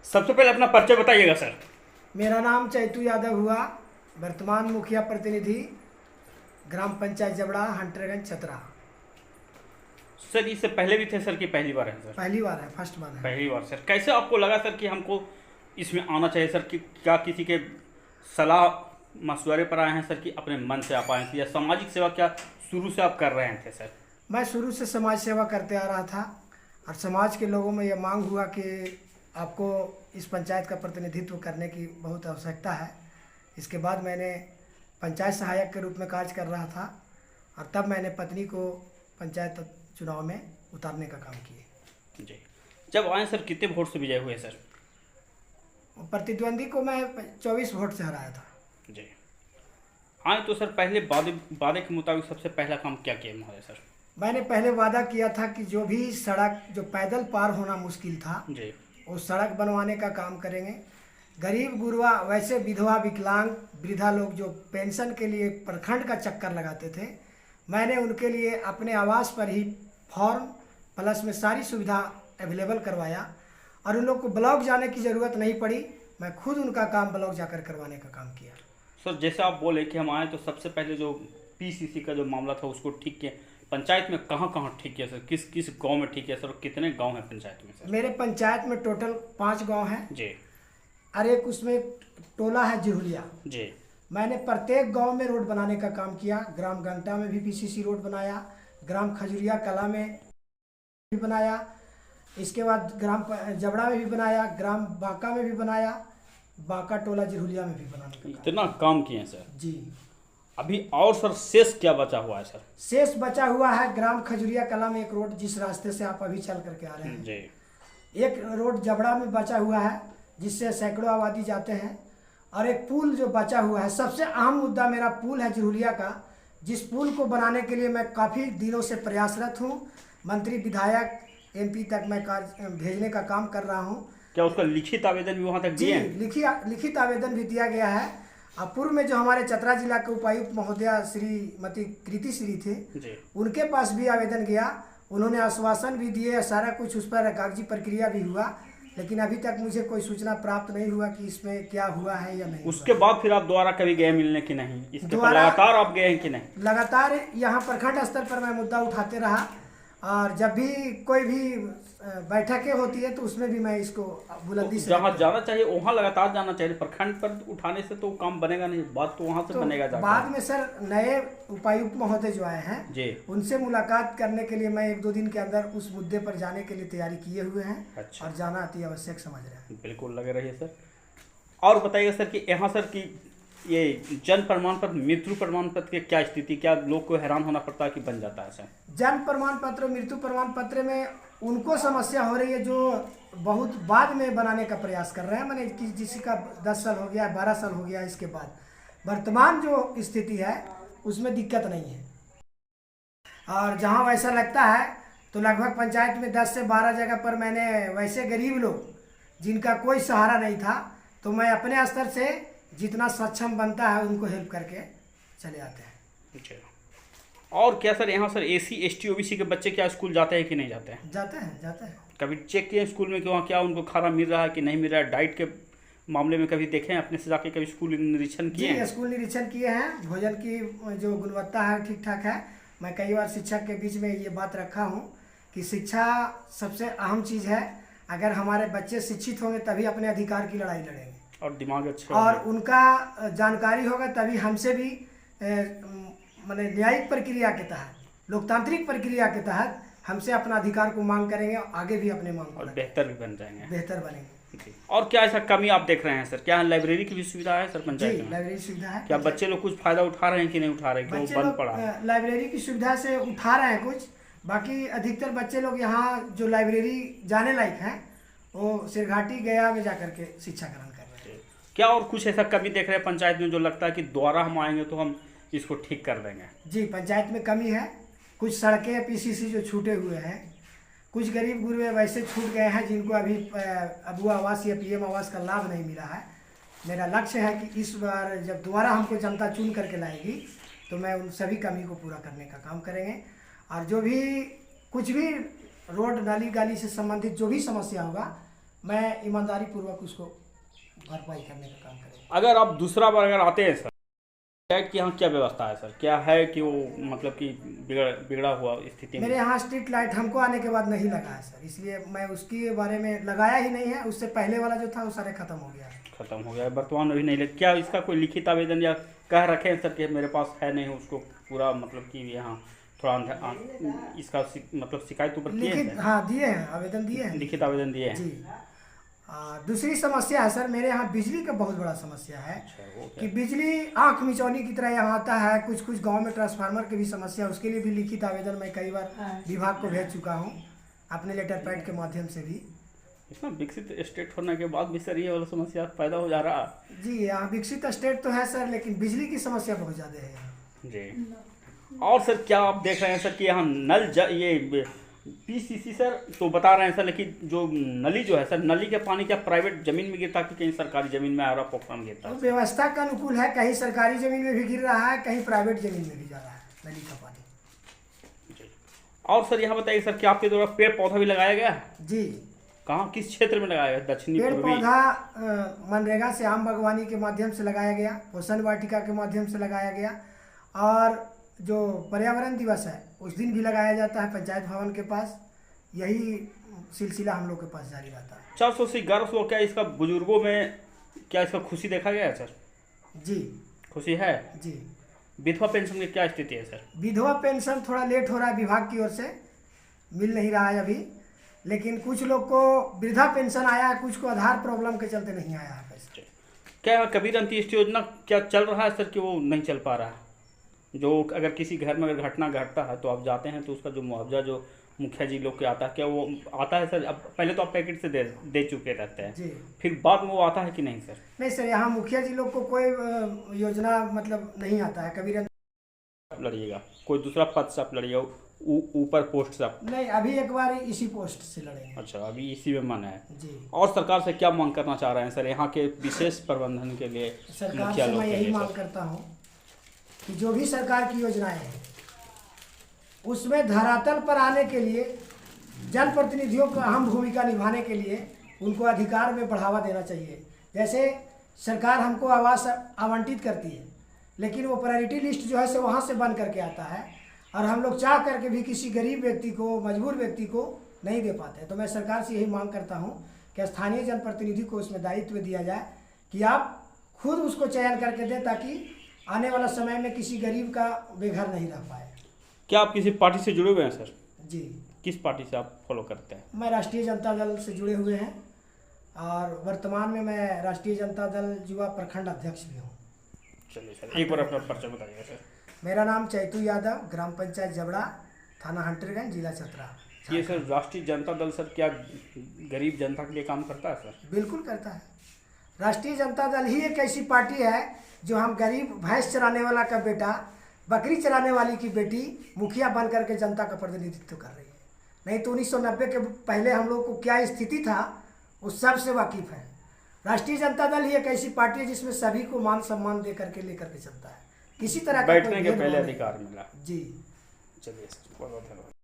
सबसे पहले अपना परिचय बताइएगा सर। मेरा नाम चैतू यादव हुआ, वर्तमान मुखिया प्रतिनिधि ग्राम पंचायत जबड़ा, हंटरगंज, छतरा। सर इससे पहले भी थे सर कि पहली बार है सर? पहली बार है, फर्स्ट बार है। पहली बार सर। कैसे आपको लगा सर कि हमको इसमें आना चाहिए सर? कि क्या किसी के सलाह मशवरे पर आए हैं सर कि अपने मन से आप आए थे, या सामाजिक सेवा क्या शुरू से आप कर रहे थे सर? मैं शुरू से समाज सेवा करते आ रहा था और समाज के लोगों में यह मांग हुआ कि आपको इस पंचायत का प्रतिनिधित्व करने की बहुत आवश्यकता है। इसके बाद मैंने पंचायत सहायक के रूप में कार्य कर रहा था और तब मैंने पत्नी को पंचायत चुनाव में उतारने का काम किए। जी। जब आए सर कितने वोट से विजय हुए सर? प्रतिद्वंदी को मैं 24 वोट से हराया था। जी। आए तो सर पहले वादे के मुताबिक सबसे पहला काम क्या किया महोदय सर? मैंने पहले वादा किया था कि जो भी सड़क जो पैदल पार होना मुश्किल था जी। वो सड़क बनवाने का काम करेंगे। गरीब गुरबा, वैसे विधवा, विकलांग, वृद्धा लोग जो पेंशन के लिए प्रखंड का चक्कर लगाते थे, मैंने उनके लिए अपने आवास पर ही फॉर्म प्लस में सारी सुविधा अवेलेबल करवाया और उन लोग को ब्लॉक जाने की ज़रूरत नहीं पड़ी। मैं खुद उनका काम ब्लॉक जाकर करवाने का काम किया। सर जैसे आप बोले कि हम आए तो सबसे पहले जो पीसीसी का जो मामला था उसको ठीक किया। पंचायत में कहाँ कहाँ ठीक किया सर? किस किस गांव में ठीक किया सर? और कितने गांव हैं पंचायत में सर? मेरे पंचायत में टोटल 5 गांव हैं जी। और एक उसमें टोला है जिहुलिया। जी। मैंने प्रत्येक गांव में रोड बनाने का काम किया। ग्राम घंटा में भी पीसीसी रोड बनाया, ग्राम खजुरिया कला में भी बनाया, इसके बाद ग्राम जबड़ा में भी बनाया, ग्राम बांका में भी बनाया, बांका टोला जिहुलिया में भी बनाने का काम। इतना काम किए हैं सर। जी। अभी और सर शेष क्या बचा हुआ है सर? शेष बचा हुआ है ग्राम खजुरिया कला में एक रोड, जिस रास्ते से आप अभी चल करके आ रहे हैं। जी। एक रोड जबड़ा में बचा हुआ है जिससे सैकड़ों आबादी जाते हैं, और एक पुल जो बचा हुआ है। सबसे अहम मुद्दा मेरा पुल है जिहुलिया का, जिस पुल को बनाने के लिए मैं काफ़ी दिनों से प्रयासरत हूँ। मंत्री, विधायक, एमपी तक मैं कार्य भेजने का काम कर रहा हूँ। क्या उसका लिखित आवेदन भी वहाँ तक जी, दिए हैं? लिखित आवेदन भी दिया गया है। और पूर्व में जो हमारे चतरा जिला के उपायुक्त महोदया श्रीमती कृति श्री थे, जी। उनके पास भी आवेदन गया। उन्होंने आश्वासन भी दिए, सारा कुछ उस पर कागजी प्रक्रिया भी हुआ, लेकिन अभी तक मुझे कोई सूचना प्राप्त नहीं हुआ कि इसमें क्या हुआ है या नहीं। उसके बाद फिर आप दोबारा कभी गए मिलने की नहीं? इसके पर दोबारा लगातार आप गए हैं कि नहीं? लगातार यहाँ प्रखंड स्तर पर मैं मुद्दा उठाते रहा, और जब भी कोई भी बैठकें होती है तो उसमें भी मैं इसको बुलंदी से जहाँ जाना चाहिए वहाँ लगातार जाना चाहिए। प्रखंड पर उठाने से तो काम बनेगा नहीं, बात तो वहाँ से बनेगा जाकर। बाद में सर नए उपायुक्त महोदय जो आए हैं जी, उनसे मुलाकात करने के लिए मैं 1-2 दिन के अंदर उस मुद्दे पर जाने के लिए तैयारी किए हुए हैं। अच्छा। और जाना अति आवश्यक समझ रहे हैं। बिल्कुल लगे रहिए सर। और बताइए सर कि यहाँ सर की ये जन्म प्रमाण पत्र, मृत्यु प्रमाण पत्र की क्या स्थिति? क्या लोग को हैरान होना पड़ता है कि बन जाता है सर? जन्म प्रमाण पत्र, मृत्यु प्रमाण पत्र में उनको समस्या हो रही है जो बहुत बाद में बनाने का प्रयास कर रहे हैं। मैंने किसी का 10 साल हो गया, 12 साल हो गया, इसके बाद वर्तमान जो स्थिति है उसमें दिक्कत नहीं है। और जहाँ वैसा लगता है तो लगभग पंचायत में 10 से 12 जगह पर मैंने वैसे गरीब लोग जिनका कोई सहारा नहीं था, तो मैं अपने स्तर से जितना सक्षम बनता है उनको हेल्प करके चले आते हैं। अच्छा। और क्या सर यहाँ सर एसी एसटी ओबीसी के बच्चे क्या स्कूल जाते हैं कि नहीं जाते हैं? जाते हैं, जाते हैं। कभी चेक किए स्कूल में कि वहाँ क्या उनको खाना मिल रहा है कि नहीं मिल रहा है? डाइट के मामले में कभी देखें अपने से जाके? कभी स्कूल निरीक्षण किए हैं? जी, स्कूल निरीक्षण किए हैं। भोजन की जो गुणवत्ता है ठीक ठाक है। मैं कई बार शिक्षक के बीच में ये बात रखा हूँ कि शिक्षा सबसे अहम चीज़ है। अगर हमारे बच्चे शिक्षित होंगे तभी अपने अधिकार की लड़ाई लड़ेंगे, और दिमाग अच्छा और उनका जानकारी होगा तभी हमसे भी माने न्यायिक प्रक्रिया के तहत, लोकतांत्रिक प्रक्रिया के तहत हमसे अपना अधिकार को मांग करेंगे, आगे भी अपने मांग और बेहतर भी बन जाएंगे, बेहतर बनेंगे। और क्या ऐसा कमी आप देख रहे हैं सर? क्या लाइब्रेरी की भी सुविधा है सर पंचायत में? लाइब्रेरी सुविधा है। क्या बच्चे लोग कुछ फायदा उठा रहे हैं कि नहीं उठा रहे हैं? क्यों बंद पड़ा है? लाइब्रेरी की सुविधा से उठा रहे हैं कुछ, बाकी अधिकतर बच्चे लोग यहाँ जो लाइब्रेरी जाने लायक हैं वो सिरघाटी गया में जाकर के शिक्षा ग्रहण कर रहे हैं। क्या और कुछ ऐसा कमी देख रहे हैं पंचायत में जो लगता है कि दोबारा हम आएंगे तो हम इसको ठीक कर देंगे? जी, पंचायत में कमी है। कुछ सड़कें पीसीसी जो छूटे हुए हैं, कुछ गरीब गुरबे वैसे छूट गए हैं जिनको अभी अबुआ आवास या पीएम आवास का लाभ नहीं मिला है। मेरा लक्ष्य है कि इस बार जब दोबारा हमको जनता चुन करके लाएगी तो मैं उन सभी कमी को पूरा करने का काम करेंगे। और जो भी कुछ भी रोड नाली गाली से संबंधित जो भी समस्या होगा मैं ईमानदारी पूर्वक उसको भरपाई करने का काम करेंगे। अगर आप दूसरा बार अगर आते हैं सर, लाइट की यहाँ क्या व्यवस्था है सर? क्या है कि वो मतलब कि बिगड़ा हुआ स्थिति में? मेरे यहाँ स्ट्रीट लाइट हमको आने के बाद नहीं लगा है सर, इसलिए मैं उसके बारे में लगाया ही नहीं है। उससे पहले वाला जो था वो सारे खत्म हो गया है। खत्म हो गया है, वर्तमान में भी नहीं लग। क्या इसका कोई लिखित आवेदन या कह रखे हैं सर कि मेरे पास है नहीं, उसको पूरा मतलब कि यहाँ थोड़ा इसका मतलब शिकायत ऊपर किए लिखित, हैं? हाँ दिए हैं, आवेदन दिए हैं लिखित आवेदन दिए हैं जी। दूसरी समस्या है सर, मेरे यहाँ बिजली का बहुत बड़ा समस्या है। अच्छा, वो कि क्या? बिजली आंख मिचौनी की तरह यहाँ आता है। कुछ कुछ गांव में ट्रांसफार्मर की भी समस्या है, उसके लिए भी लिखित आवेदन मैं कई बार विभाग को भेज चुका हूँ, अपने लेटर पैड के माध्यम से भी। इतना विकसित स्टेट होने के बाद भी सर ये वाला समस्या पैदा हो जा रहा है? जी, यहाँ विकसित स्टेट तो है सर, लेकिन बिजली की समस्या बहुत ज़्यादा है यहाँ। जी। और सर क्या आप देख रहे हैं सर कि यहाँ ये पीसीसी सर तो बता रहे हैं सर, लेकिन जो नली जो है सर, नली का पानी क्या प्राइवेट जमीन में गिरता कि कहीं सरकारी जमीन में आरा पोखरा में गिरता तो है? व्यवस्था का अनुकूल है, कहीं सरकारी जमीन में भी गिर रहा है, कहीं प्राइवेट जमीन में भी जा रहा है नली का पानी। जी। और सर यहाँ बताइए सर कि आपके द्वारा पेड़ पौधा भी लगाया गया है? जी, कहाँ, किस क्षेत्र में लगाया गया? दक्षिणी पेड़ पूर्वी? पौधा मनरेगा से आम बागवानी के माध्यम से लगाया गया, पोषण वाटिका के माध्यम से लगाया गया, और जो पर्यावरण दिवस है उस दिन भी लगाया जाता है पंचायत भवन के पास। यही सिलसिला हम लोग के पास जारी रहता है। 400 से 1100 क्या इसका बुजुर्गों में क्या इसका खुशी देखा गया है सर? जी खुशी है जी। विधवा पेंशन की क्या स्थिति है सर? विधवा पेंशन थोड़ा लेट हो रहा है, विभाग की ओर से मिल नहीं रहा है अभी, लेकिन कुछ लोग को वृद्धा पेंशन आया है, कुछ को आधार प्रॉब्लम के चलते नहीं आया है पैसा। क्या कबीर अंत्येष्टि योजना क्या चल रहा है सर कि वो नहीं चल पा रहा है? जो अगर किसी घर में अगर घटना घटता है तो आप जाते हैं तो उसका जो मुआवजा जो मुखिया जी लोग के आता है, क्या वो आता है सर? अब पहले तो आप पैकेट से दे चुके रहते हैं जी, फिर बाद में वो आता है कि नहीं सर? नहीं सर, यहाँ मुखिया जी लोग को कोई योजना मतलब नहीं आता है। कबीर आप लड़िएगा कोई दूसरा पद से आप लड़िएगा, ऊपर पोस्ट से आप? नहीं, अभी एक बार इसी पोस्ट से लड़ेंगे। अच्छा, अभी इसी में मन है जी। और सरकार से क्या मांग करना चाह रहे हैं सर यहाँ के विशेष प्रबंधन के लिए? सरकार मुखिया से लोग मैं के यही लिए मांग सर? करता हूँ कि जो भी सरकार की योजनाएं हैं उसमें धरातल पर आने के लिए जनप्रतिनिधियों को अहम भूमिका निभाने के लिए उनको अधिकार में बढ़ावा देना चाहिए। जैसे सरकार हमको आवास आवंटित करती है, लेकिन वो प्रायोरिटी लिस्ट जो है से वहाँ से बन करके आता है, और हम लोग चाह करके भी किसी गरीब व्यक्ति को, मजबूर व्यक्ति को नहीं दे पाते। तो मैं सरकार से यही मांग करता हूँ कि स्थानीय जनप्रतिनिधि को उसमें दायित्व दिया जाए कि आप खुद उसको चयन करके दें, ताकि आने वाला समय में किसी गरीब का बेघर नहीं रह पाए। क्या आप किसी पार्टी से जुड़े हुए हैं सर? जी, किस पार्टी से आप फॉलो करते हैं? मैं राष्ट्रीय जनता दल से जुड़े हुए हैं, और वर्तमान में मैं राष्ट्रीय जनता दल युवा प्रखंड अध्यक्ष भी हूँ। चलिए सर, एक बार अपना परिचय बताइए सर। मेरा नाम चैतू यादव, ग्राम पंचायत जबड़ा, थाना हंटरगंज, जिला चतरा। ये सर राष्ट्रीय जनता दल सर क्या गरीब जनता के लिए काम करता है सर? बिल्कुल करता है। राष्ट्रीय जनता दल ही एक ऐसी पार्टी है जो हम गरीब भैंस चराने वाला का बेटा, बकरी चराने वाली की बेटी मुखिया बन करके जनता का प्रतिनिधित्व कर रही है। नहीं तो 1990 के पहले हम लोग को क्या स्थिति था उस सब से वाकिफ है। राष्ट्रीय जनता दल ही एक ऐसी पार्टी है जिसमें सभी को मान सम्मान दे करके लेकर के चलता है, किसी तरह का बैठने कोई के भेदभाव पहले नहीं। अधिकार मिला। जी। चलिए सर, बहुत बहुत धन्यवाद।